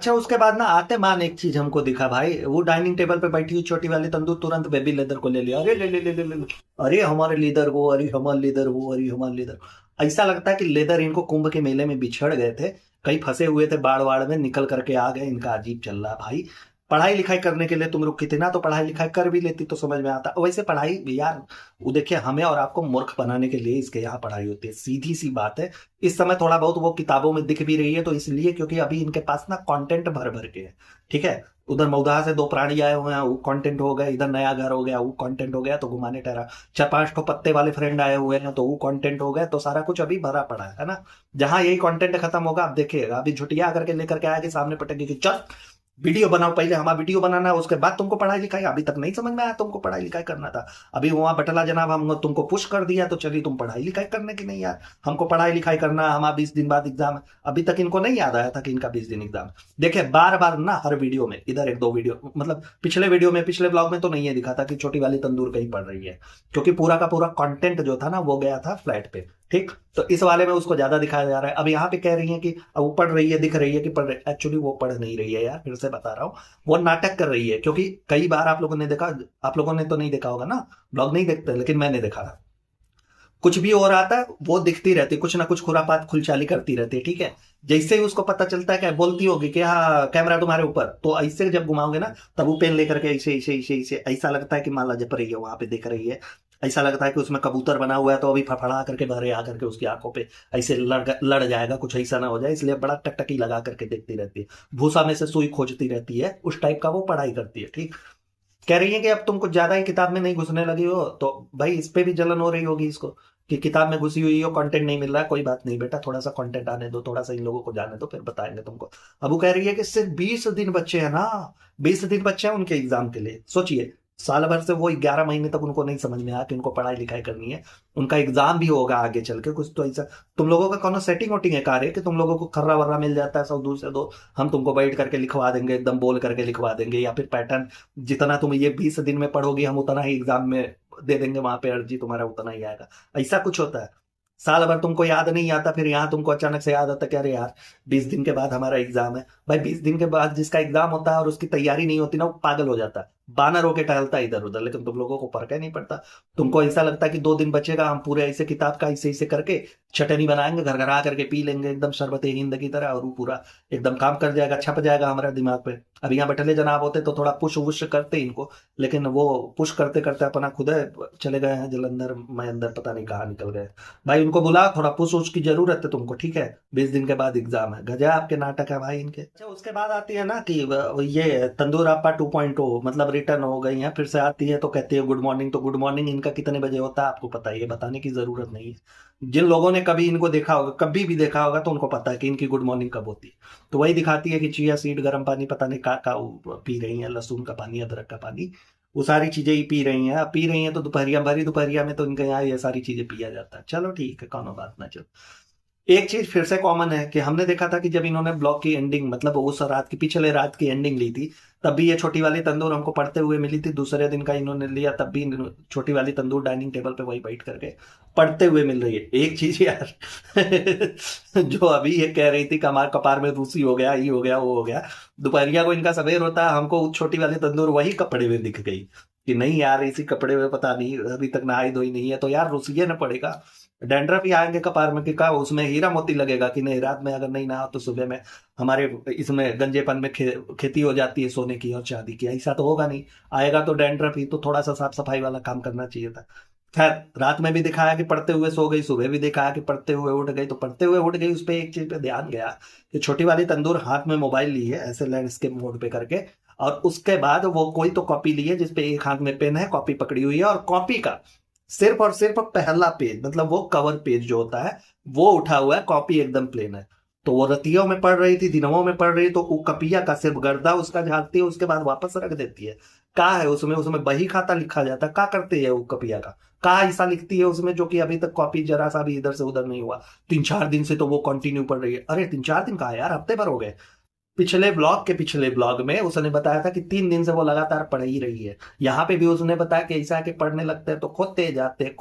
अच्छा उसके बाद ना आते मान एक चीज हमको दिखा भाई, वो डाइनिंग टेबल पे बैठी हुई छोटी वाली तंदूर तुरंत बेबी लेदर को ले लिया, अरे ले ले ले ले ले ले। अरे हमारे लीडर वो, अरे हमारे लीडर वो, अरे हमारे लीडर। ऐसा लगता है कि लेदर इनको कुंभ के मेले में बिछड़ गए थे, कहीं फंसे हुए थे बाढ़ वाड़ में, निकल करके आ गए। इनका अजीब चल रहा है भाई। पढ़ाई लिखाई करने के लिए तुम लोग कितना तो पढ़ाई लिखाई कर भी लेती तो समझ में आता। वैसे पढ़ाई यार, वो देखिए हमें और आपको मूर्ख बनाने के लिए इसके यहाँ पढ़ाई होती है, सीधी सी बात है। इस समय थोड़ा बहुत वो किताबों में दिख भी रही है, तो इसलिए क्योंकि अभी इनके पास ना कंटेंट भर भर के है। ठीक है, उधर मौदाह से दो प्राणी आए हुए हैं, वो कंटेंट हो गया, इधर नया घर हो गया, वो कंटेंट हो गया, तो घुमाने ठहरा। चार पांच ठो पत्ते वाले फ्रेंड आए हुए हैं, तो वो कंटेंट हो गया, तो सारा कुछ अभी भरा पड़ा है ना। जहां यही कंटेंट खत्म होगा आप देखिएगा, अभी झुटिया करके लेकर के आएगी सामने पटके की, चल वीडियो बनाओ, पहले हमारा वीडियो बनाना है, उसके बाद तुमको पढ़ाई लिखाई। अभी तक नहीं समझ में आया तुमको पढ़ाई लिखाई करना था। अभी वहां बटला जनाब हम तुमको पुश कर दिया, तो चलिए तुम पढ़ाई लिखाई करने की नहीं यार, हमको पढ़ाई लिखाई करना है, हमारा 20 दिन बाद एग्जाम है। अभी तक इनको नहीं याद आया था कि इनका 20 दिन एग्जाम है। देखिए बार बार ना हर वीडियो में, इधर एक दो वीडियो मतलब पिछले वीडियो में, पिछले ब्लॉग में तो नहीं है दिखा था कि छोटी वाली तंदूर कहीं पढ़ रही है, क्योंकि पूरा का पूरा कंटेंट जो था ना वो गया था फ्लैट पे। ठीक, तो इस वाले में उसको ज्यादा दिखाया जा रहा है। अब यहाँ पे कह रही है कि वो पढ़ रही है, दिख रही है कि पढ़ रही, एक्चुअली वो पढ़ नहीं रही है यार, फिर से बता रहा हूँ, वो नाटक कर रही है। क्योंकि कई बार आप लोगों ने देखा, आप लोगों ने तो नहीं देखा होगा ना, ब्लॉग नहीं देखते, लेकिन मैंने देखा था, कुछ भी हो रहा था वो दिखती रहती, कुछ ना कुछ खुरापात खुलचाली करती रहती है। ठीक है, जैसे ही उसको पता चलता है, क्या बोलती होगी कि हाँ कैमरा तुम्हारे ऊपर, तो ऐसे जब घुमाओगे ना, तब वो पेन लेकर के ऐसे ऐसे ऐसे ऐसे, ऐसा लगता है कि माला जप रही है वहां पे, देख रही है। ऐसा लगता है कि उसमें कबूतर बना हुआ है, तो अभी फड़फड़ा करके भरे आकर के उसकी आंखों पे ऐसे लड़ लड़ जाएगा, कुछ ऐसा ना हो जाए, इसलिए बड़ा टकटकी लगा करके देखती रहती है, भूसा में से सुई खोजती रहती है, उस टाइप का वो पढ़ाई करती है। ठीक, कह रही है कि अब तुम कुछ ज्यादा ही किताब में नहीं घुसने लगी हो, तो भाई इस पे भी जलन हो रही होगी इसको, कि किताब में घुसी हुई हो, कंटेंट नहीं मिल रहा है। कोई बात नहीं बेटा, थोड़ा सा कंटेंट आने दो, थोड़ा सा इन लोगों को जाने दो, फिर बताएंगे तुमको। अब वो कह रही है कि सिर्फ 20 दिन बच्चे हैं ना, 20 दिन बच्चे हैं उनके एग्जाम के लिए। सोचिए, साल भर से वो 11 महीने तक उनको नहीं समझ में आया कि उनको पढ़ाई लिखाई करनी है, उनका एग्जाम भी होगा आगे चल के कुछ, तो ऐसा तुम लोगों का कौन सेटिंग वोटिंग है कार्य कि तुम लोगों को खर्रा वर्रा मिल जाता है, सब दूर से दो, हम तुमको बैठ करके लिखवा देंगे, एकदम बोल करके लिखवा देंगे, या फिर पैटर्न जितना तुम ये 20 दिन में पढ़ोगी हम उतना ही एग्जाम में दे देंगे, वहां पे अर्जी तुम्हारा उतना ही आएगा। ऐसा कुछ होता है? साल भर तुमको याद नहीं आता, फिर यहाँ तुमको अचानक से याद आता कि अरे यार 20 दिन के बाद हमारा एग्जाम है। भाई 20 दिन के बाद जिसका एग्जाम होता है और उसकी तैयारी नहीं होती ना, वो पागल हो जाता है, बानर होके टहलता है इधर उधर, लेकिन तुम लोगों को फर्क ही नहीं पड़ता। तुमको ऐसा लगता है कि 2 दिन बचेगा, हम पूरे ऐसे किताब का ऐसे ऐसे करके चटनी बनाएंगे, घर घर आ करके पी लेंगे एकदम शरबत हिंद की तरह, और वो पूरा एकदम काम कर जाएगा, छप जाएगा हमारे दिमाग पे। अब यहाँ बैठले जनाब होते तो थोड़ा पुश वुश करते इनको, लेकिन वो पुश करते करते अपना खुद चले गए हैं जलंधर, मैं अंदर पता नहीं कहाँ निकल गए। भाई उनको बुला, थोड़ा पुश उश की जरूरत है तुमको। ठीक है, 20 दिन के बाद एग्जाम है, गजब आपके नाटक है भाई इनके। अच्छा उसके बाद आती है ना कि ये तंदूर आपा 2.0 मतलब रिटर्न हो गई है, फिर से आती है तो कहती है गुड मॉर्निंग। तो गुड मॉर्निंग इनका कितने बजे होता है आपको पता है, ये बताने की जरूरत नहीं है। जिन लोगों ने कभी इनको देखा होगा, कभी भी देखा होगा, तो उनको पता है कि इनकी गुड मॉर्निंग कब होती है। तो वही दिखाती है कि चिया सीड, गर्म पानी, पता नहीं का पी रही है, लहसुन का पानी, अदरक का पानी, वो सारी चीजें ही पी रही हैं। तो दोपहरिया भरी दोपहरिया में तो इनके यहाँ ये सारी चीजें पिया जाता है। चलो ठीक है, कोनो बात ना। चलो एक चीज फिर से कॉमन है कि हमने देखा था कि जब इन्होंने ब्लॉग की एंडिंग, मतलब उस रात की, पिछले रात की एंडिंग ली थी, तब भी ये छोटी वाली तंदूर हमको पढ़ते हुए मिली थी। दूसरे दिन का इन्होंने लिया, तब भी छोटी वाली तंदूर डाइनिंग टेबल पे वही बैठ करके पढ़ते हुए मिल रही है। एक चीज यार जो अभी ये कह रही थी कि हमारे कपार में रूसी हो गया, ये हो गया, वो हो गया, दोपहरिया को इनका सवेर होता है, हमको उस छोटी वाली तंदूर वही कपड़े में दिख गई कि नहीं यार इसी कपड़े में पता नहीं अभी तक नहाई धोई नहीं है, तो यार रुसिए ना पड़ेगा, डैंड्रफ ही आएंगे कपार में कि का उसमें हीरा मोती लगेगा कि नहीं, रात में अगर नहीं नहा तो सुबह में हमारे इसमें गंजेपन में खेती हो जाती है सोने की और चांदी की। ऐसा तो होगा नहीं, आएगा तो डैंड्रफ ही, तो थोड़ा सा साफ सफाई वाला काम करना चाहिए था। खैर रात में भी दिखाया कि पढ़ते हुए सो गई, सुबह भी दिखाया कि पढ़ते हुए उठ गई। तो पढ़ते हुए उठ गई, उस पर एक चीज पे ध्यान गया कि छोटी वाली तंदूर हाथ में मोबाइल ली है ऐसे लैंडस्केप मोड पे करके, और उसके बाद वो कोई तो कॉपी ली है जिसपे एक हाथ में पेन है, कॉपी पकड़ी हुई है, और कॉपी का सिर्फ और सिर्फ पहला पेज, मतलब वो कवर पेज जो होता है वो उठा हुआ है, कॉपी एकदम प्लेन है। तो वो रतियों में पढ़ रही थी, दिनों में पढ़ रही, तो वो कपिया का सिर्फ गर्दा उसका झाड़ती है, उसके बाद वापस रख देती है। का है उसमें, उसमें बही खाता लिखा जाता है, का करती है वो कपिया का ऐसा लिखती है उसमें, जो कि अभी तक कॉपी जरा सा भी इधर से उधर नहीं हुआ। 3-4 दिन से तो वो कंटिन्यू पढ़ रही है। अरे 3-4 दिन कहा यार, हफ्ते भर हो गए। पिछले ब्लॉग में उसने बताया था कि 3 दिन से वो लगातार पढ़ ही रही है। यहाँ पे भी उसने बताया कि ऐसा है कि पढ़ने लगते हैं तो खोते जाते,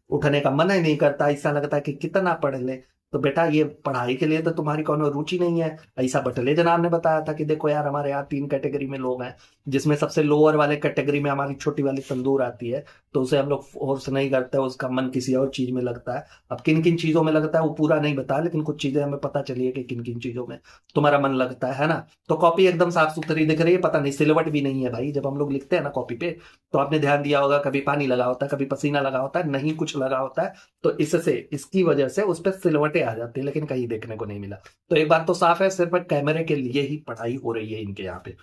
उठने का मन ही नहीं करता, ऐसा लगता है कि कितना पढ़ ले। तो बेटा ये पढ़ाई के लिए तो तुम्हारी कोनो रुचि नहीं है। ऐसा बटले जनाब ने बताया था कि देखो यार हमारे यहाँ 3 कैटेगरी में लोग हैं, जिसमें सबसे लोअर वाले कैटेगरी में हमारी छोटी वाली तंदूर आती है, तो उसे हम लोग फोर्स नहीं करते, उसका मन किसी और चीज में लगता है। अब किन किन चीजों में लगता है वो पूरा नहीं बताया, लेकिन कुछ चीजें हमें पता चली है कि किन किन चीजों में तुम्हारा मन लगता है ना। तो कॉपी एकदम साफ सुथरी दिख रही है, पता नहीं सिलवट भी नहीं है भाई। जब हम लोग लिखते हैं ना कॉपी पे, तो आपने ध्यान दिया होगा कभी पानी लगा होता है, कभी पसीना लगा होता है, नहीं कुछ लगा होता है। तो इससे इसकी वजह से उस पर सिलवटें आ जाती है, लेकिन कहीं देखने को नहीं मिला। तो एक बात तो साफ है, सिर्फ कैमरे के लिए ही पढ़ाई हो रही है इनके यहाँ पे।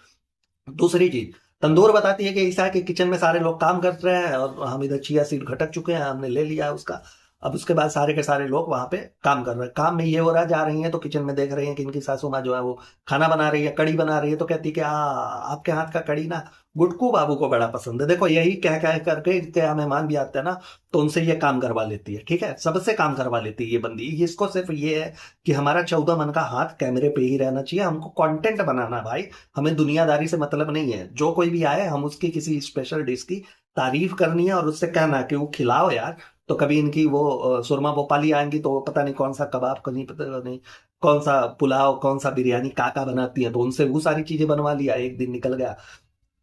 दूसरी चीज, तंदूर बताती है कि ईसा के किचन में सारे लोग काम कर रहे हैं और हम इधर चिया सीड घटक चुके हैं, हमने ले लिया उसका। अब उसके बाद सारे के सारे लोग वहां पे काम कर रहे हैं। काम में ये हो रहा है, जा रही हैं तो किचन में देख रही हैं कि इनकी सासू माँ जो है वो खाना बना रही है, कड़ी बना रही है, तो कहती है कि आपके हाथ का कड़ी ना गुटकू बाबू को बड़ा पसंद है। देखो यही कह कह करके इनके यहाँ मेहमान भी आते हैं ना, तो उनसे ये काम करवा लेती है। ठीक है, सबसे काम करवा लेती है ये बंदी। इसको सिर्फ ये है कि हमारा 14 मन का हाथ कैमरे पे ही रहना चाहिए, हमको कंटेंट बनाना है भाई, हमें दुनियादारी से मतलब नहीं है। जो कोई भी आए, हम उसकी किसी स्पेशल डिश की तारीफ करनी है और उससे कहना है कि वो खिलाओ यार। तो कभी इनकी वो सुरमा भोपाली आएंगी तो वो पता नहीं कौन सा कबाब, कहीं पता नहीं कौन सा पुलाव, कौन सा बिरयानी काका बनाती है, तो उनसे वो सारी चीजें बनवा लिया, एक दिन निकल गया।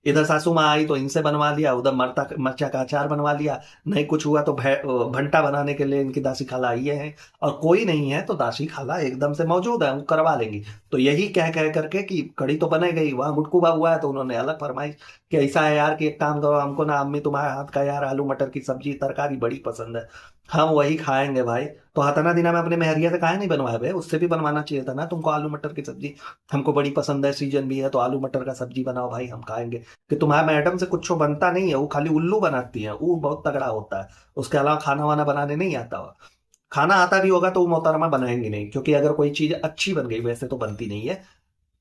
इधर सासू माँ आई तो इनसे बनवा लिया, उधर मरता मरचा का अचार बनवा लिया। नहीं कुछ हुआ तो भंटा बनाने के लिए इनकी दासी खाला आई है, और कोई नहीं है तो दासी खाला एकदम से मौजूद है, वो करवा लेंगी। तो यही कह कह करके कि कड़ी तो बने गई, वहां गुटकू बाबू हुआ है तो उन्होंने अलग फरमाइश कि ऐसा है यार कि एक काम करो, हमको ना अम्मी तुम्हारे हाथ का यार आलू मटर की सब्जी तरकारी बड़ी पसंद है, हम वही खाएंगे भाई। तो हतना दिना में अपने मेहरिया से काहे नहीं बनवाए भाई, उससे भी बनवाना चाहिए था ना तुमको आलू मटर की सब्जी। हमको बड़ी पसंद है, सीजन भी है तो आलू मटर का सब्जी बनाओ भाई, हम खाएंगे। कि तुम्हारा मैडम से कुछ बनता नहीं है, वो खाली उल्लू बनाती है, वो बहुत तगड़ा होता है, उसके अलावा खाना वाना बनाने नहीं आता हुआ। खाना आता भी होगा तो वो मोहतरमा बनाएंगे नहीं, क्योंकि अगर कोई चीज अच्छी बन गई, वैसे तो बनती नहीं है,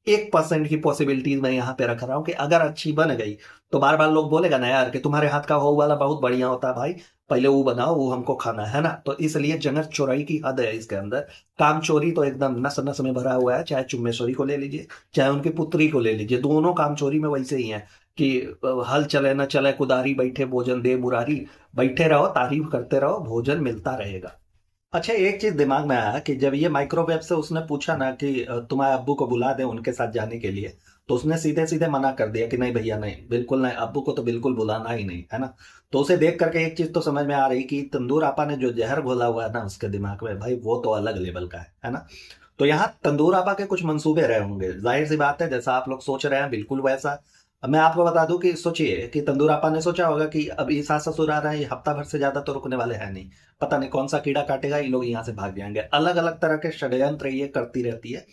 1% की पॉसिबिलिटीज मैं यहाँ पे रख रहा हूँ कि अगर अच्छी बन गई तो बार बार लोग बोलेगा ना यार कि तुम्हारे हाथ का वो वाला बहुत बढ़िया होता है भाई, पहले वो बनाओ, वो हमको खाना है ना। तो इसलिए जगत चोराई की हद है इसके अंदर। काम चोरी तो एकदम नस नस में भरा हुआ है, चाहे चुम्मेश्वरी को ले लीजिए, चाहे उनकी पुत्री को ले लीजिए, दोनों काम चोरी में वैसे ही है कि हल चले न चले कुदारी, बैठे भोजन दे मुरारी, बैठे रहो तारीफ करते रहो, भोजन मिलता रहेगा। अच्छा, एक चीज दिमाग में आया कि जब ये माइक्रोवेव से उसने पूछा ना कि तुम्हारे अब्बू को बुला दे उनके साथ जाने के लिए, तो उसने सीधे सीधे मना कर दिया कि नहीं भैया नहीं, बिल्कुल नहीं, अब्बू को तो बिल्कुल बुलाना ही नहीं है ना। तो उसे देख करके एक चीज तो समझ में आ रही कि तंदूर आपा ने जो जहर घोला हुआ है ना उसके दिमाग में, भाई वो तो अलग लेवल का है ना। तो यहाँ तंदूर आपा के कुछ मंसूबे रहे होंगे, जाहिर सी बात है, जैसा आप लोग सोच रहे हैं बिल्कुल वैसा। अब मैं आपको बता दूं कि सोचिए कि तंदूर आपा ने सोचा होगा कि अब ये सास ससुर आ रहे हैं, ये हफ्ता भर से ज्यादा तो रुकने वाले हैं नहीं, पता नहीं कौन सा कीड़ा काटेगा, ये लोग यहाँ से भाग जाएंगे। अलग अलग तरह के षड्यंत्र ये करती रहती है,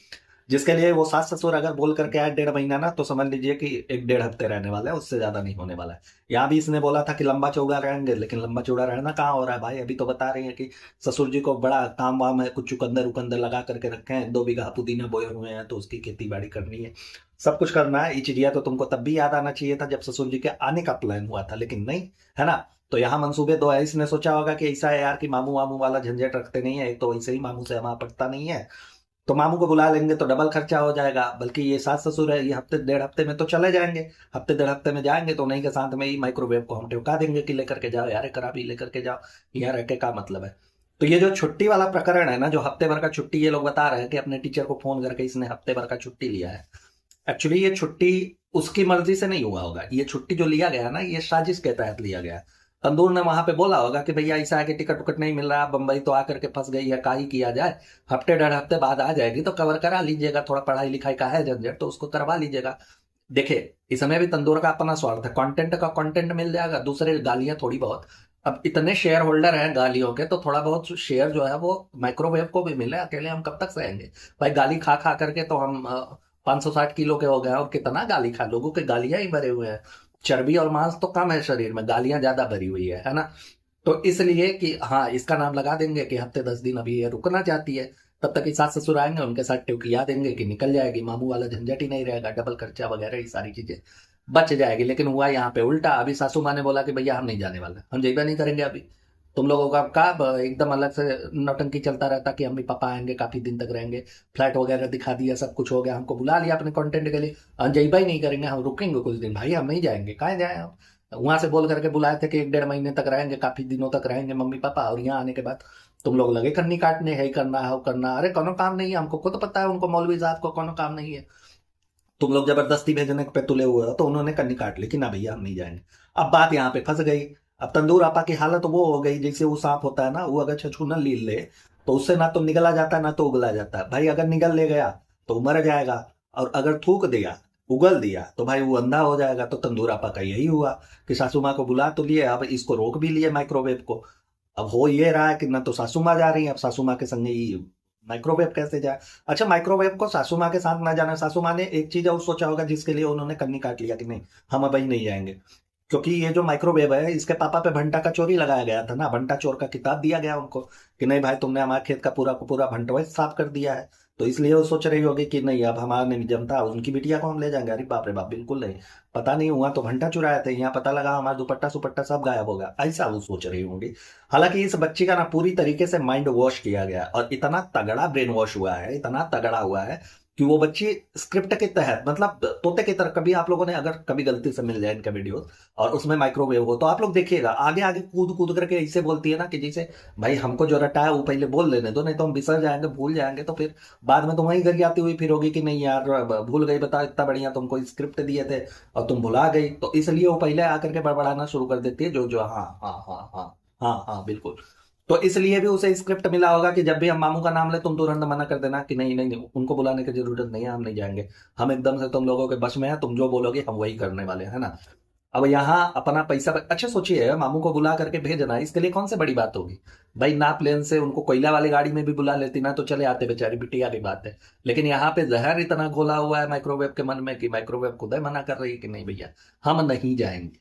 जिसके लिए वो सास ससुर अगर बोल करके आए 1.5 महीना ना, तो समझ लीजिए कि 1-1.5 हफ्ते रहने वाला है, उससे ज्यादा नहीं होने वाला है। यहाँ भी इसने बोला था कि लंबा चौड़ा रहेंगे, लेकिन लंबा चौड़ा रहना कहाँ हो रहा है भाई। अभी तो बता रही है कि ससुर जी को बड़ा काम वाम है, कुछ चुकंदर उकंदर लगा करके रखे हैं, 2 बीघा पुदीना बोए हुए हैं, तो उसकी खेती बाड़ी करनी है, सब कुछ करना है। ये चिड़िया तो तुमको तब भी याद आना चाहिए था जब ससुर जी के आने का प्लान हुआ था, लेकिन नहीं, है ना। तो यहाँ मंसूबे दो है, इसने सोचा होगा कि ऐसा है यार कि मामू वामू वाला झंझट रखते नहीं है, एक तो वैसे ही मामू से हमारा पटता नहीं है, तो मामू को बुला लेंगे तो डबल खर्चा हो जाएगा। बल्कि ये सास ससुर है, ये हफ्ते 1.5 हफ्ते में तो चले जाएंगे, हफ्ते 1.5 हफ्ते में जाएंगे तो उन्हीं के साथ में ही माइक्रोवेव को हम टिका देंगे कि लेकर के जाओ यार, खराबी लेकर के जाओ, यहाँ रह के का मतलब है। तो ये जो छुट्टी वाला प्रकरण है ना, जो हफ्ते भर का छुट्टी ये लोग बता रहे हैं कि अपने टीचर को फोन करके इसने हफ्ते भर का छुट्टी लिया है, एक्चुअली ये छुट्टी उसकी मर्जी से नहीं हुआ होगा। ये छुट्टी जो लिया गया ना, ये साजिश के तहत लिया गया। तंदूर ने वहां पे बोला होगा कि भैया ऐसा है कि टिकट उकट नहीं मिल रहा, बंबई तो आकर के फंस गई है, का ही किया जाए, हफ्ते 1.5 हफ्ते बाद आ जाएगी तो कवर करा लीजिएगा, थोड़ा पढ़ाई लिखाई का है झंझट तो उसको करवा लीजिएगा। देखिए इस समय भी तंदूर का अपना स्वार्थ है, कंटेंट का कंटेंट मिल जाएगा, दूसरे गालियां थोड़ी बहुत। अब इतने शेयर होल्डर हैं गालियों के, तो थोड़ा बहुत शेयर जो है वो माइक्रोवेव को भी मिले, अकेले हम कब तक सहेंगे भाई। गाली खा खा करके तो हम 560 किलो के हो गए हैं, और कितना गाली खा, लोगों के गालियां ही भरे हुए हैं, चर्बी और मांस तो कम है शरीर में, गालियां ज्यादा भरी हुई है ना। तो इसलिए कि हाँ, इसका नाम लगा देंगे कि हफ्ते 10 दिन अभी ये रुकना चाहती है, तब तक ये सास ससुर आएंगे, उनके साथ टिवकिया देंगे कि निकल जाएगी, मामू वाला झंझट ही नहीं रहेगा, डबल खर्चा वगैरह ये सारी चीजें बच जाएगी। लेकिन हुआ यहाँ पे उल्टा, अभी सासू माँ ने बोला कि भैया हम नहीं जाने वाले, हम जेबा नहीं करेंगे अभी, तुम लोगों का एकदम अलग से नौटंकी चलता रहता कि अम्मी पापा आएंगे, काफी दिन तक रहेंगे, फ्लैट वगैरह दिखा दिया, सब कुछ हो गया, हमको बुला लिया अपने कंटेंट के लिए, हम जेबा ही नहीं करेंगे, हम रुकेंगे कुछ दिन भाई, हम नहीं जाएंगे, कहाँ जाए हम। वहां से बोल करके बुलाए थे कि 1-1.5 महीने तक रहेंगे, काफी दिनों तक रहेंगे मम्मी पापा, और यहाँ आने के बाद तुम लोग लगे कन्नी काटने, है करना है वो करना, अरे कोनो काम नहीं है, हमको खुद पता है उनको मौलवी साहब को कोनो काम नहीं है। तुम लोग जबरदस्ती भेजने पे तुले हुए हो, तो उन्होंने कन्नी काट ली कि ना भैया हम नहीं जाएंगे। अब बात यहाँ पे फंस गई। अब तंदूर आपा की हालत वो हो गई जैसे वो सांप होता है ना, वो अगर छछूना लील ले तो उससे ना तो निगला जाता है ना तो उगला जाता है। भाई अगर निगल ले गया तो मर जाएगा, और अगर थूक दिया, उगल दिया, तो भाई वो अंधा हो जाएगा। तो तंदूर आपा का यही हुआ कि सासू माँ को बुला तो लिए, अब इसको रोक भी लिए माइक्रोवेव को। अब हो ये रहा है कि ना तो सासू माँ जा रही है, अब सासू माँ के संग ही माइक्रोवेव कैसे जाए। अच्छा, माइक्रोवेव को सासू माँ के साथ ना जाना, सासू माँ ने एक चीज और सोचा होगा जिसके लिए उन्होंने कन्नी काट लिया कि नहीं हम अब ही नहीं जाएंगे। क्योंकि ये जो माइक्रोवेव है इसके पापा पे भंटा का चोरी लगाया गया था ना, भंटा चोर का किताब दिया गया उनको कि नहीं भाई तुमने हमारे खेत का पूरा पूरा भंटवा साफ कर दिया है। तो इसलिए वो सोच रही होगी कि नहीं अब हमारा नहीं जमता, उनकी बिटिया को हम ले जाएंगे। अरे बाप रे बाप, बिल्कुल नहीं। पता नहीं हुआ तो भंटा चुराए थे, यहाँ पता लगा हमारा दुपट्टा सुपट्टा सब गायब हो गया, ऐसा वो सोच रही होंगी। हालांकि इस बच्ची का ना पूरी तरीके से माइंड वॉश किया गया, और इतना तगड़ा ब्रेन वॉश हुआ है, इतना तगड़ा हुआ है कि वो बच्ची स्क्रिप्ट के तहत, मतलब तोते की तरह, कभी आप लोगों ने अगर कभी गलती से मिल जाए इनका वीडियो और उसमें माइक्रोवेव हो तो आप लोग देखिएगा, आगे आगे कूद कूद करके ऐसे बोलती है ना कि जैसे भाई हमको जो रटा है वो पहले बोल लेने दो, नहीं तो हम बिसर जाएंगे, भूल जाएंगे, तो फिर बाद में तुम वहीं घर आती हुई फिर होगी कि नहीं यार भूल गई, बताओ इतना बढ़िया तुमको स्क्रिप्ट दिए थे और तुम भुला गई। तो इसलिए वो पहले आकर के बड़बड़ाना शुरू कर देती है, जो जो हाँ हाँ हाँ हाँ हाँ हाँ बिल्कुल। तो इसलिए भी उसे स्क्रिप्ट मिला होगा कि जब भी हम मामू का नाम ले तुम तुरंत मना कर देना कि नहीं नहीं नहीं, उनको बुलाने की जरूरत नहीं है, हम नहीं जाएंगे, हम एकदम से तुम लोगों के बस में है, तुम जो बोलोगे हम वही करने वाले हैं, है ना। अब यहाँ अपना पैसा, अच्छा सोचिए मामू को बुला करके भेजना इसके लिए कौन सी बड़ी बात होगी। भाई ना प्लेन से उनको कोयला वाली गाड़ी में भी बुला लेती ना तो चले आते, बेचारी बिटिया की बात है। लेकिन यहाँ पे जहर इतना घोला हुआ है माइक्रोवेव के मन में कि माइक्रोवेव खुद ही मना कर रही है कि नहीं भैया हम नहीं जाएंगे।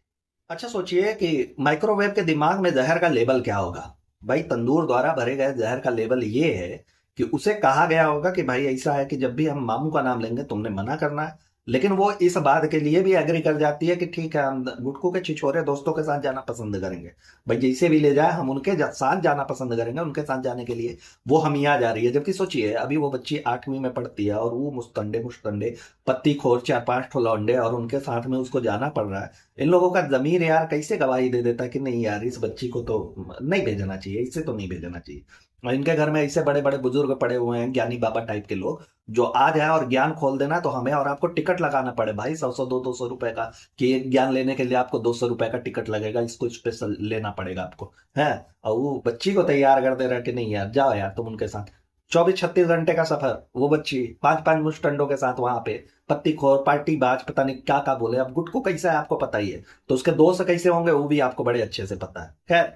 अच्छा सोचिए कि माइक्रोवेव के दिमाग में जहर का लेबल क्या होगा। भाई तंदूर द्वारा भरे गए जहर का लेबल ये है कि उसे कहा गया होगा कि भाई ऐसा है कि जब भी हम मामू का नाम लेंगे तुमने मना करना है। लेकिन वो इस बात के लिए भी एग्री कर जाती है कि ठीक है हम गुटकू के छिछोरे दोस्तों के साथ जाना पसंद करेंगे, भाई जैसे भी ले जाए हम उनके साथ जाना पसंद करेंगे, उनके साथ जाने के लिए वो हम यहाँ जा रही है। जबकि सोचिए अभी वो बच्ची 8वीं में पढ़ती है और वो मुस्तंडे मुस्तंडे पत्ती खोर 4-5 ठो लौंडे और उनके साथ में उसको जाना पड़ रहा है। इन लोगों का जमीर यार कैसे गवाही दे देता है कि नहीं यार इस बच्ची को तो नहीं भेजना चाहिए, इससे तो नहीं भेजना चाहिए। और इनके घर में ऐसे बड़े बड़े बुजुर्ग पड़े हुए हैं, ज्ञानी बाबा टाइप के लोग, जो आ जाए और ज्ञान खोल देना तो हमें और आपको टिकट लगाना पड़े भाई 100-100 200 रुपए का, कि एक ज्ञान लेने के लिए आपको 200 रुपए का टिकट लगेगा, इसको स्पेशल लेना पड़ेगा आपको है। और वो बच्ची को तैयार कर दे रहा कि नहीं यार जाओ यार तुम उनके साथ। 24-36 घंटे का सफर, वो बच्ची 5-5 मुस्टंडों के साथ वहां पे, पत्ती खोर पार्टी बाज पता नहीं क्या क्या बोले। अब गुटकू कैसा है आपको पता ही है, तो उसके दोस्त कैसे होंगे वो भी आपको बड़े अच्छे से पता है। खैर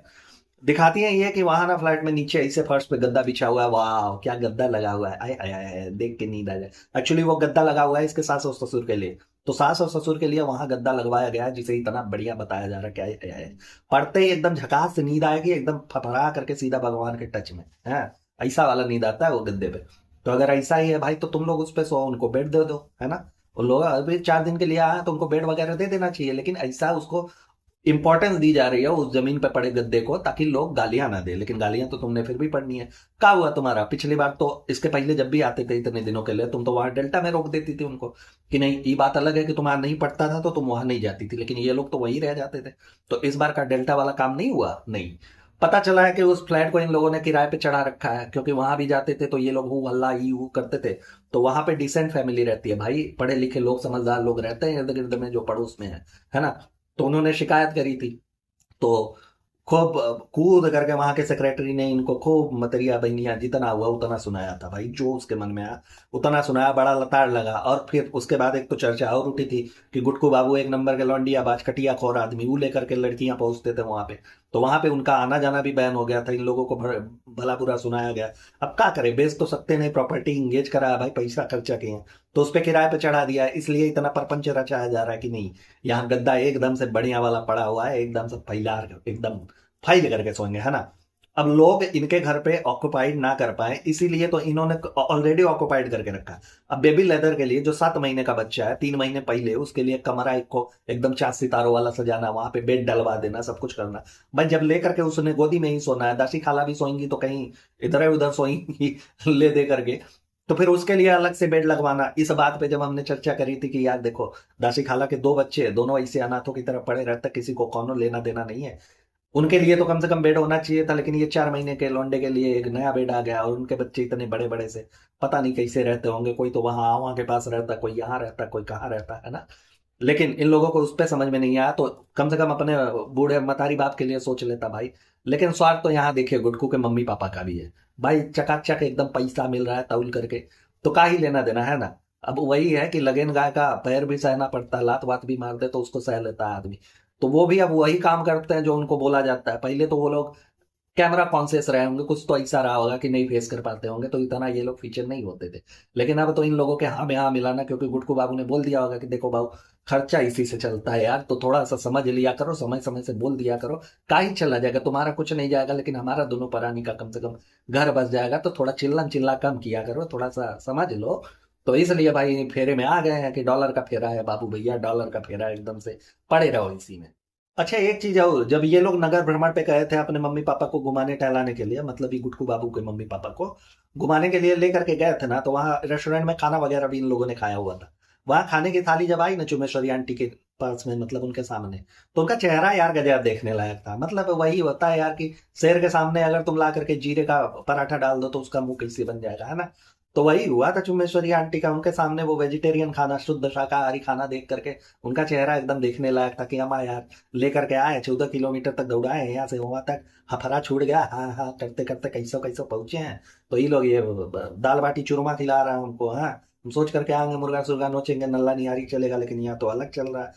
दिखाती है ये कि वहां ना फ्लैट में नीचे ऐसे फर्श पे गद्दा बिछा हुआ है, वाह क्या गद्दा लगा हुआ है, आय आय आय देख के नींद आ जाए। एक्चुअली वो गद्दा लगा हुआ है इसके सास और ससुर के लिए, तो सास और ससुर के लिए वहां गद्दा लगवाया गया है, जिसे इतना बढ़िया बताया जा रहा है, क्या आय आय आय। पढ़ते ही एकदम झकास से नींद आएगी, एकदम फफरा करके सीधा भगवान के टच में है, ऐसा वाला नींद आता है वो गद्दे पे। तो अगर ऐसा ही है भाई तो तुम लोग उस पे सो, उनको बेड दे दो, है ना। उन लोग अभी 4 दिन के लिए आया तो उनको बेड वगैरह दे देना चाहिए, लेकिन ऐसा उसको इंपॉर्टेंस दी जा रही है उस जमीन पे पड़े गद्दे को ताकि लोग गालियां ना दे। लेकिन गालियां तो तुमने फिर भी पढ़नी है। क्या हुआ तुम्हारा, पिछली बार तो इसके पहले जब भी आते थे इतने दिनों के लिए तुम तो वहां डेल्टा में रोक देती थी उनको कि नहीं, ये बात अलग है कि तुम्हारा नहीं पड़ता था तो तुम वहां नहीं जाती थी, लेकिन ये लोग तो वहीं रह जाते थे। तो इस बार का डेल्टा वाला काम नहीं हुआ, नहीं। पता चला है कि उस फ्लैट को इन लोगों ने किराए पे चढ़ा रखा है, क्योंकि वहां भी जाते थे तो ये लोग हु हल्ला ई हु करते थे। तो वहां पे डिसेंट फैमिली रहती है भाई, पढ़े लिखे लोग समझदार लोग रहते हैं इर्द गिर्द में जो पड़ोस में है ना। तो उन्होंने शिकायत करी थी, तो खूब कूद करके वहां के सेक्रेटरी ने इनको खूब मतरिया बहनिया जितना हुआ उतना सुनाया था भाई, जो उसके मन में आया उतना सुनाया, बड़ा लताड़ लगा। और फिर उसके बाद एक तो चर्चा और उठी थी कि गुटकू बाबू एक नंबर के लौंडिया बाज कटिया खोर आदमी, वो लेकर के लड़कियां पहुंचते थे वहां पे। तो वहां पे उनका आना जाना भी बैन हो गया था, इन लोगों को भला बुरा सुनाया गया। अब क्या करे, बेच तो सकते नहीं, प्रॉपर्टी इंगेज करा है भाई, पैसा खर्चा किए हैं, तो उस पर किराए पे चढ़ा दिया है। इसलिए इतना परपंच रचाया जा रहा है कि नहीं यहाँ गद्दा एकदम से बढ़िया वाला पड़ा हुआ है, एकदम से फैला एकदम फाइल करके सोएंगे, है ना। अब लोग इनके घर पे ऑक्युपाइड ना कर पाए इसीलिए तो इन्होंने ऑलरेडी ऑक्युपाइड करके रखा। अब बेबी लेदर के लिए जो 7 महीने का बच्चा है, 3 महीने पहले उसके लिए कमरा एक को एकदम 4 सितारों वाला सजाना, वहां पे बेड डलवा देना, सब कुछ करना। भाई जब लेकर के उसने गोदी में ही सोना है, दासी खाला भी सोएंगी तो कहीं इधर उधर सोएंगी ले दे करके, तो फिर उसके लिए अलग से बेड लगवाना। इस बात पे जब हमने चर्चा करी थी कि यार देखो दासी खाला के 2 बच्चे दोनों ऐसे अनाथों की तरह पड़े रहते, किसी को कौनो लेना देना नहीं है, उनके लिए तो कम से कम बेड होना चाहिए था, लेकिन ये 4 महीने के लौंडे के लिए एक नया बेड आ गया, और उनके बच्चे इतने बड़े बड़े से पता नहीं कैसे रहते होंगे। कोई तो वहां के पास रहता, कोई यहाँ रहता, कोई कहाँ रहता है ना। लेकिन इन लोगों को उस पर समझ में नहीं आया, तो कम से कम अपने बूढ़े मतारी बाप के लिए सोच लेता भाई। लेकिन स्वार्थ तो यहाँ देखिए गुटकू के मम्मी पापा का भी है भाई। चकाचक एकदम पैसा मिल रहा है तौल करके, तो का ही लेना देना है ना। अब वही है कि लगेन गाय का पैर भी सहना पड़ता है, लात वात भी मार दे तो उसको सह लेता है आदमी। तो वो भी अब वही काम करते हैं जो उनको बोला जाता है। पहले तो वो लोग कैमरा कॉन्शियस रहे होंगे, कुछ तो ऐसा रहा होगा कि नहीं फेस कर पाते होंगे, तो इतना ये लोग फीचर नहीं होते थे। लेकिन अब तो इन लोगों के हाँ में हाँ मिलाना, क्योंकि गुटकू बाबू ने बोल दिया होगा कि देखो बाबू, खर्चा इसी से चलता है यार, तो थोड़ा सा समझ लिया करो, समय समय से बोल दिया करो। का ही चला जाएगा, तुम्हारा कुछ नहीं जाएगा, लेकिन हमारा दोनों परानी का कम से कम घर बस जाएगा। तो थोड़ा चिल्ला चिल्ला कम किया करो, थोड़ा सा समझ लो। तो इसलिए भाई फेरे में आ गए हैं कि डॉलर का फेरा है बाबू भैया, डॉलर का फेरा है, एकदम से पड़े रहो इसी में। अच्छा एक चीज और, जब ये लोग नगर भ्रमण पे गए थे अपने मम्मी पापा को घुमाने टहलाने के लिए, मतलब ये गुटकू बाबू के मम्मी पापा को घुमाने के लिए लेकर के गए थे ना, तो वहाँ रेस्टोरेंट में खाना वगैरह भी इन लोगों ने खाया हुआ था। वहाँ खाने की थाली जब आई ना चुमेश्वरी आंटी के पास में, मतलब उनके सामने, तो उनका चेहरा यार गजब देखने लायक था। मतलब वही होता है यार कि शेर के सामने अगर तुम ला करके जीरे का पराठा डाल दो तो उसका मुंह कैसे बन जाएगा, है ना। तो वही हुआ था चुमेश्वरी आंटी का, उनके सामने वो वेजिटेरियन खाना, शुद्ध शाकाहारी खाना देख करके उनका चेहरा एकदम देखने लायक था कि अम्मा यार लेकर के आए, 14 किलोमीटर तक दौड़ाए यहाँ से वहां तक, हफरा छूट गया, हाँ हाँ करते करते कैसो कैसो पहुंचे हैं। तो ये लोग ये दाल बाटी चूरमा खिला रहा है उनको, हाँ। हम सोच करके आएंगे मुर्गा सुर्गा नोचेंगे, नल्ला निहारी चलेगा, लेकिन यहाँ तो अलग चल रहा है।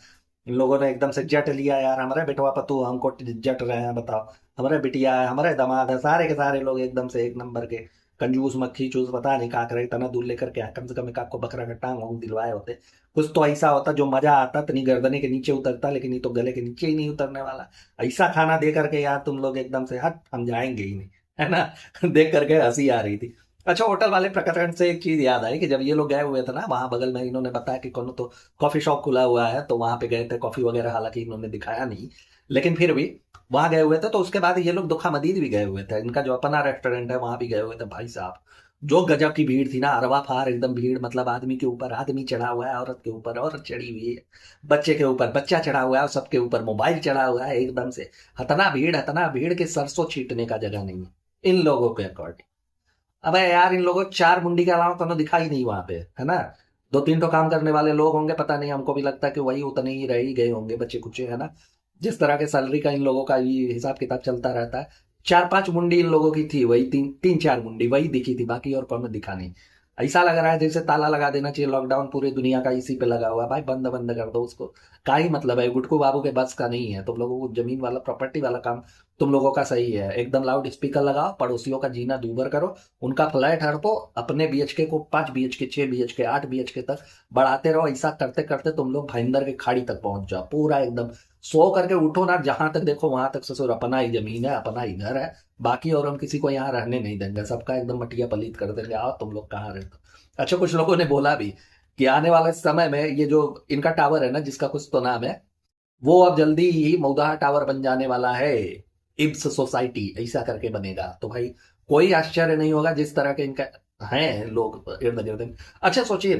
इन लोगों ने एकदम से जट लिया यार, हमारे बेटवा पतू हमको जट रहे हैं, बताओ। हमारे बिटिया है, हमारे दामाद है, सारे के सारे लोग एकदम से एक नंबर के कंजूस मक्खी चूस, पता नहीं कहा करे, इतना दूर लेकर के आए। कम से कम एक आपको बकरा का टांग वांग दिलवाए होते, कुछ तो ऐसा होता जो मजा आता, इतनी गर्दने के नीचे उतरता, लेकिन ये तो गले के नीचे ही नहीं उतरने वाला। ऐसा खाना दे करके यार तुम लोग एकदम से हट, हम जाएंगे ही नहीं, है ना। देख करके हंसी आ रही थी। अच्छा होटल वाले प्रकरण से एक चीज याद आई कि जब ये लोग गए हुए थे ना, वहां बगल में इन्होंने बताया कि कौन तो कॉफी शॉप खुला हुआ है, तो वहां पे गए थे कॉफी वगैरह, हालांकि इन्होंने दिखाया नहीं, लेकिन फिर भी वहां गए हुए थे। तो उसके बाद ये लोग दुखा मदीद भी गए हुए थे, इनका जो अपना रेस्टोरेंट है वहां भी गए हुए थे भाई साहब। जो गजब की भीड़ थी ना, अरवा फार एकदम भीड़, मतलब आदमी के ऊपर आदमी चढ़ा हुआ है, औरत के ऊपर औरत चढ़ी हुई है, बच्चे के ऊपर बच्चा चढ़ा हुआ है, और सबके ऊपर मोबाइल चढ़ा हुआ है एकदम से। हतना भीड़ के सरसों छीटने का जगह नहीं है इन लोगों के अकॉर्डिंग। अबे यार इन लोगों को 4 मुंडी के अलावा तो दिखाई नहीं वहां पे, है ना। 2-3 तो काम करने वाले लोग होंगे, पता नहीं, हमको भी लगता है कि वही उतने ही रह ही गए होंगे बच्चे कुचे, है ना। जिस तरह के सैलरी का इन लोगों का ये हिसाब किताब चलता रहता है। 4-5 मुंडी इन लोगों की थी, वही 3-4 मुंडी वही दिखी थी, बाकी और कौन दिखा नहीं। ऐसा लग रहा है जैसे ताला लगा देना चाहिए, लॉकडाउन पूरी दुनिया का इसी पे लगा हुआ है भाई, बंद बंद कर दो उसको। का ही मतलब है, गुटकू बाबू के बस का नहीं है। तुम लोगों को जमीन वाला प्रॉपर्टी वाला काम तुम लोगों का सही है, एकदम लाउड स्पीकर लगाओ, पड़ोसियों का जीना दूभर करो, उनका फ्लैट हड़पो, अपने बीएचके को 5 BHK 6 BHK 8 BHK तक बढ़ाते रहो। ऐसा करते करते तुम लोग भाईंदर की खाड़ी तक पहुंच जाओ, पूरा एकदम सो करके उठो ना, जहां तक देखो वहां तक ससुर अपना ही जमीन है, अपना ही घर है, बाकी और हम किसी को यहाँ रहने नहीं देंगे, सबका एकदम मटिया पलीत कर देंगे, आओ तुम लोग कहाँ रहते हो। अच्छा कुछ लोगों ने बोला भी कि आने वाले समय में ये जो इनका टावर है ना, जिसका कुछ तो नाम है, वो अब जल्दी ही मौदाहा टावर बन जाने वाला है, इब्स सोसाइटी ऐसा करके बनेगा। तो भाई कोई आश्चर्य नहीं होगा जिस तरह के इनका हैं लोग इर्द गिर्द। अच्छा सोचिए,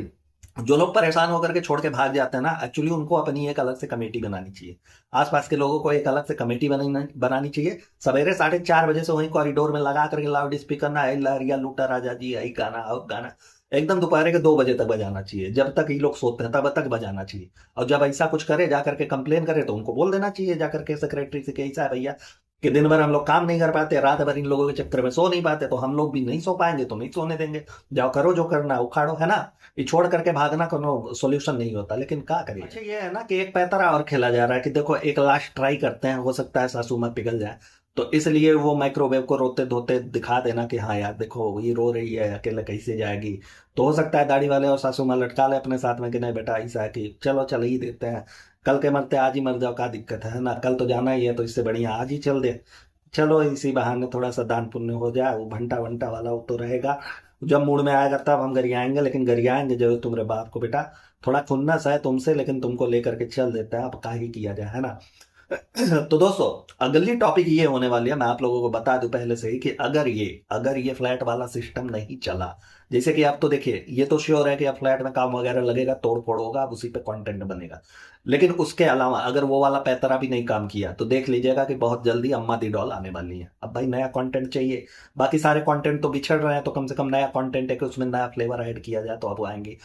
जो लोग परेशान होकर के छोड़ के भाग जाते हैं ना, एक्चुअली उनको अपनी एक अलग से कमेटी बनानी चाहिए। आसपास के लोगों को एक अलग से कमेटी बनानी बनानी चाहिए। सवेरे 4:30 बजे से वहीं कॉरिडोर में लगा करके लाउड स्पीकर ना, "ऐ लहरिया लूटा राजा जी, यही गाना और गाना", एकदम दोपहर के 2 बजे तक बजाना चाहिए, जब तक ये लोग सोते हैं तब तक बजाना चाहिए। और जब ऐसा कुछ करे जा करके कंप्लेन करे, तो उनको बोल देना चाहिए जा करके सेक्रेटरी से कि ऐसा है भैया कि दिन भर हम लोग काम नहीं कर पाते, रात भर इन लोगों के चक्कर में सो नहीं पाते, तो हम लोग भी नहीं सो पाएंगे, तो नहीं सोने देंगे। जाओ करो जो करना उखाड़ो, है ना। ये छोड़ करके भागना कोनो सोल्यूशन नहीं होता, लेकिन क्या करिए। अच्छा ये है ना कि एक पैतरा और खेला जा रहा है कि देखो एक लास्ट ट्राई करते हैं, हो सकता है सासू माँ पिघल जाए, तो इसलिए वो माइक्रोवेव को रोते धोते दिखा देना कि हाँ यार देखो ये रो रही है, अकेले कैसे जाएगी। तो हो सकता है दाढ़ी वाले और सासू माँ लटका ले अपने साथ में कि नहीं बेटा ऐसा है कि चलो चल ही देते हैं, कल के मरते आज ही मर जाओ, क्या दिक्कत है ना, कल तो जाना ही है, तो इससे बढ़िया आज ही चल दे। चलो इसी बहाने थोड़ा सा दान पुण्य हो जाए, वो भंटा वंटा वाला वो तो रहेगा। जब मूड में आएगा तब हम गरियाएंगे, लेकिन गरियाएंगे जरूर तुम्हारे बाप को, बेटा थोड़ा खुन्नस है तुमसे, लेकिन तुमको लेकर के चल देता है, अब का ही किया जाए, है ना। तो दोस्तों अगली टॉपिक ये होने वाली है, मैं आप लोगों को बता दूं पहले से ही कि अगर ये फ्लैट वाला सिस्टम नहीं चला, जैसे कि आप तो देखिए ये तो श्योर है कि अब फ्लैट में काम वगैरह लगेगा, तोड़ फोड़ होगा, अब उसी पे कंटेंट बनेगा, लेकिन उसके अलावा अगर वो वाला पैतरा भी नहीं काम किया तो देख लीजिएगा कि बहुत जल्दी अम्मा दी डॉल आने वाली है। अब भाई नया कंटेंट चाहिए, बाकी सारे कंटेंट तो बिछड़ रहे हैं, तो कम से कम नया कंटेंट है कि उसमें नया फ्लेवर ऐड किया जाए, तो अब आएंगे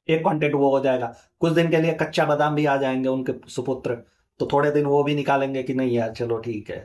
एक कंटेंट वो हो जाएगा। कुछ दिन के लिए कच्चा बादाम भी आ जाएंगे उनके सुपुत्र, तो थोड़े दिन वो भी निकालेंगे कि नहीं यार चलो ठीक है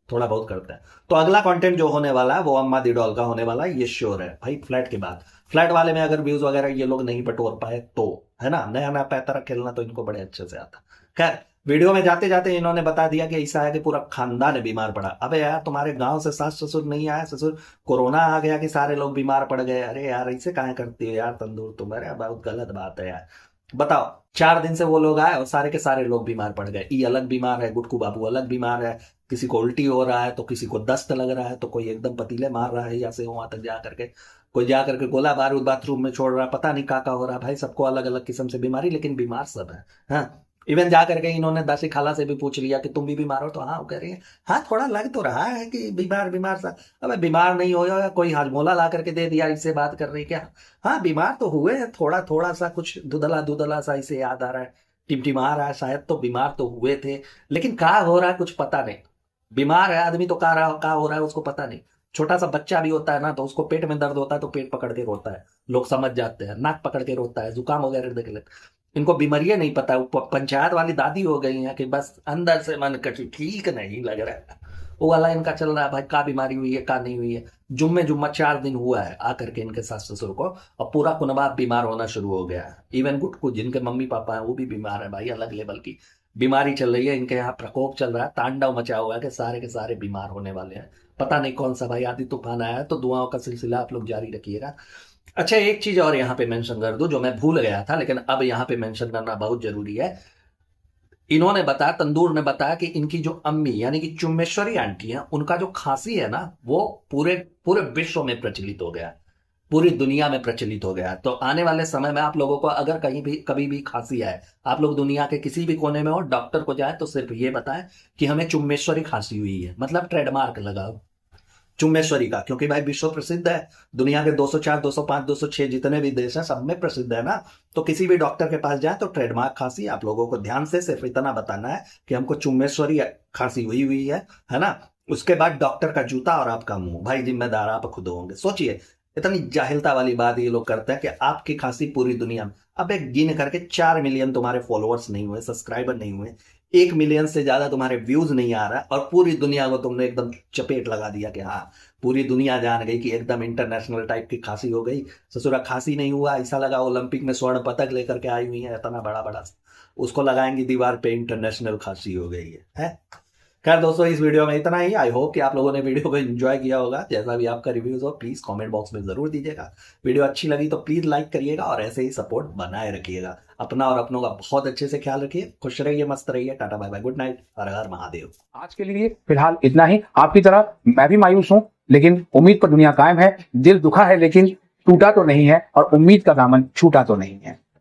थोड़ा बहुत करते हैं। तो अगला कंटेंट जो होने वाला है वो अम्मा दी डॉल का होने वाला है, ये श्योर है भाई। फ्लैट के बाद फ्लैट वाले में अगर व्यूज वगैरह ये लोग नहीं बटोर पाए तो, है ना, नया नया पैतरा खेलना तो इनको बड़े अच्छे से आता। खैर वीडियो में जाते जाते इन्होंने बता दिया कि ऐसा है कि पूरा खानदान बीमार पड़ा। अबे यार तुम्हारे गांव से सास ससुर नहीं आया, ससुर कोरोना आ गया कि सारे लोग बीमार पड़ गए? अरे यार ऐसे काहे करती हो यार तंदूर तुम, अरे बहुत गलत बात है यार। बताओ 4 दिन से वो लोग आए और सारे के सारे लोग बीमार पड़ गए। ई अलग बीमार है, गुटकू बाबू अलग बीमार है, किसी को उल्टी हो रहा है तो किसी को दस्त लग रहा है, तो कोई एकदम पतीले मार रहा है यहाँ से वहां तक जा करके, कोई जा करके गोला बारूद बाथरूम में छोड़ रहा है, पता नहीं क्या हो रहा है भाई। सबको अलग अलग किस्म से बीमारी, लेकिन बीमार सब है। हाँ इवन जा करके इन्होंने दासी खाला से भी पूछ लिया कि तुम भी बीमार हो, तो हाँ वो कह रही है हाँ थोड़ा लग तो रहा है कि बीमार बीमार सा। अबे बीमार नहीं हो या कोई हाजमोला ला करके दे दिया इससे बात कर रही क्या? हाँ बीमार तो हुए हैं, थोड़ा थोड़ा सा कुछ धुधला धुधला सा इसे याद आ रहा है, टिमटिमा रहा है शायद, तो बीमार तो हुए थे, लेकिन क्या हो रहा है कुछ पता नहीं। बीमार है आदमी तो क्या हो रहा है उसको पता नहीं। छोटा सा बच्चा भी होता है ना तो उसको पेट में दर्द होता है तो पेट पकड़ के रोता है, लोग समझ जाते हैं, नाक पकड़ के रोता है, जुकाम वगैरह देख लेते। इनको बीमारियां नहीं पता, पंचायत वाली दादी हो गई हैं कि बस अंदर से मन कटी ठीक नहीं लग रहा है, वो वाला इनका चल रहा है भाई। का बीमारी हुई है का नहीं हुई है, जुम्मे जुम्मा 4 दिन हुआ है आकर के इनके सास ससुर को, और पूरा कुनबा बीमार होना शुरू हो गया है। इवन गुटकू जिनके मम्मी पापा है वो भी बीमार है भाई, अलग लेवल की बीमारी चल रही है इनके यहाँ, प्रकोप चल रहा है, तांडव मचा हुआ है कि सारे के सारे बीमार होने वाले हैं। पता नहीं कौन सा भाई आदि तूफान आया है, तो दुआओं का सिलसिला आप लोग जारी रखिएगा। अच्छा एक चीज और यहाँ पे मेंशन कर दूं जो मैं भूल गया था, लेकिन अब यहाँ पे मेंशन करना बहुत जरूरी है। इन्होंने बताया, तंदूर ने बताया कि इनकी जो अम्मी यानी कि चुम्मेश्वरी आंटी है, उनका जो खांसी है ना वो पूरे पूरे विश्व में प्रचलित हो गया, पूरी दुनिया में प्रचलित हो गया। तो आने वाले समय में आप लोगों को अगर कहीं भी कभी भी खांसी आए, आप लोग दुनिया के किसी भी कोने में हो, डॉक्टर को जाए तो सिर्फ ये बताएं कि हमें चुम्मेश्वरी खांसी हुई है, मतलब ट्रेडमार्क लगाओ चुम्मेश्वरी का, क्योंकि भाई विश्व प्रसिद्ध है। दुनिया के 204 205 206 जितने भी देश हैं सब में प्रसिद्ध है ना। तो किसी भी डॉक्टर के पास जाए तो ट्रेडमार्क खांसी आप लोगों को ध्यान से सिर्फ इतना बताना है कि हमको चुम्मेश्वरी खांसी हुई है ना। उसके बाद डॉक्टर का जूता और आपका मुंह, भाई जिम्मेदार आप खुद होंगे। सोचिए इतनी जाहिलता वाली बात ये लोग करते हैं कि आपकी खांसी पूरी दुनिया में, अब एक गिन करके 4 मिलियन तुम्हारे फॉलोअर्स नहीं हुए, सब्सक्राइबर नहीं हुए, 1 मिलियन से ज्यादा तुम्हारे व्यूज नहीं आ रहा, और पूरी दुनिया को तुमने एकदम चपेट लगा दिया कि हाँ पूरी दुनिया जान गई कि एकदम इंटरनेशनल टाइप की खांसी हो गई। ससुरा खांसी नहीं हुआ, ऐसा लगा ओलंपिक में स्वर्ण पदक लेकर के आई हुई है इतना बड़ा बड़ा, उसको लगाएंगी दीवार पे इंटरनेशनल खांसी हो गई है? खैर दोस्तों इस वीडियो में इतना ही। आई होप कि आप लोगों ने वीडियो को एंजॉय किया होगा। जैसा भी आपका रिव्यूज हो प्लीज कमेंट बॉक्स में जरूर दीजिएगा। वीडियो अच्छी लगी तो प्लीज लाइक करिएगा और ऐसे ही सपोर्ट बनाए रखिएगा। अपना और अपनों का बहुत अच्छे से ख्याल रखिए, खुश रहिए, मस्त रहिए। Tata bye bye, good night, Har Har Mahadev. आज के लिए फिलहाल इतना ही। आपकी तरह मैं भी मायूस हूँ, लेकिन उम्मीद पर दुनिया कायम है। दिल दुखा है लेकिन टूटा तो नहीं है, और उम्मीद का दामन छूटा तो नहीं है।